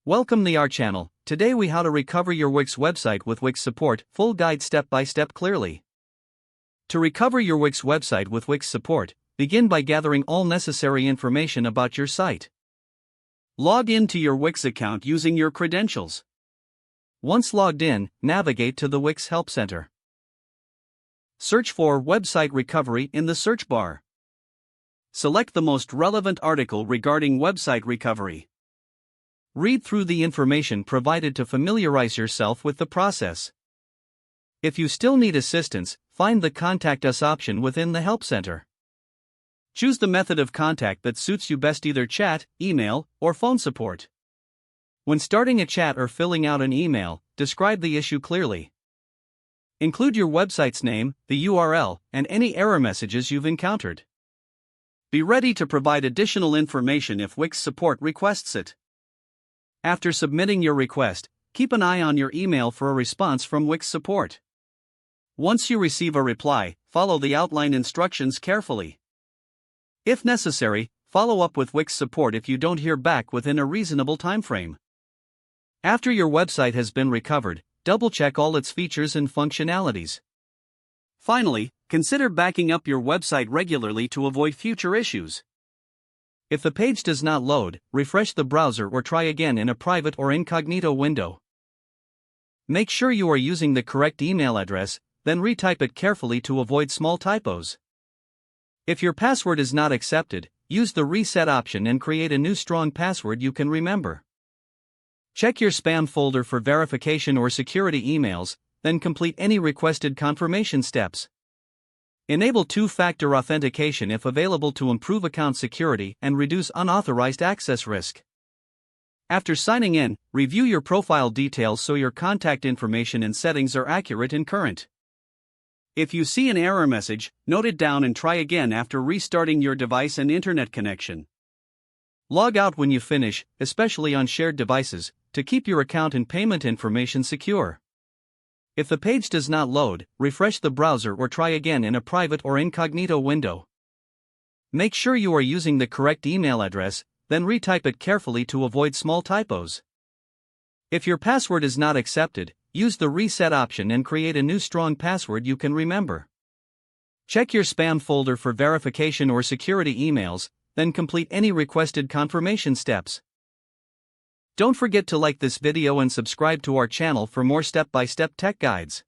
Welcome to our channel. Today we how to recover your Wix website with Wix Support, full guide step by step clearly. To recover your Wix website with Wix Support, begin by gathering all necessary information about your site. Log in to your Wix account using your credentials. Once logged in, navigate to the Wix Help Center. Search for Website Recovery in the search bar. Select the most relevant article regarding website recovery. Read through the information provided to familiarize yourself with the process. If you still need assistance, find the Contact Us option within the Help Center. Choose the method of contact that suits you best, either chat, email, or phone support. When starting a chat or filling out an email, describe the issue clearly. Include your website's name, the URL, and any error messages you've encountered. Be ready to provide additional information if Wix Support requests it. After submitting your request, keep an eye on your email for a response from Wix Support. Once you receive a reply, follow the outlined instructions carefully. If necessary, follow up with Wix Support if you don't hear back within a reasonable timeframe. After your website has been recovered, double-check all its features and functionalities. Finally, consider backing up your website regularly to avoid future issues. If the page does not load, refresh the browser or try again in a private or incognito window. Make sure you are using the correct email address, then retype it carefully to avoid small typos. If your password is not accepted, use the reset option and create a new strong password you can remember. Check your spam folder for verification or security emails, then complete any requested confirmation steps. Enable two-factor authentication if available to improve account security and reduce unauthorized access risk. After signing in, review your profile details so your contact information and settings are accurate and current. If you see an error message, note it down and try again after restarting your device and internet connection. Log out when you finish, especially on shared devices, to keep your account and payment information secure. If the page does not load, refresh the browser or try again in a private or incognito window. Make sure you are using the correct email address, then retype it carefully to avoid small typos. If your password is not accepted, use the reset option and create a new strong password you can remember. Check your spam folder for verification or security emails, then complete any requested confirmation steps. Don't forget to like this video and subscribe to our channel for more step-by-step tech guides.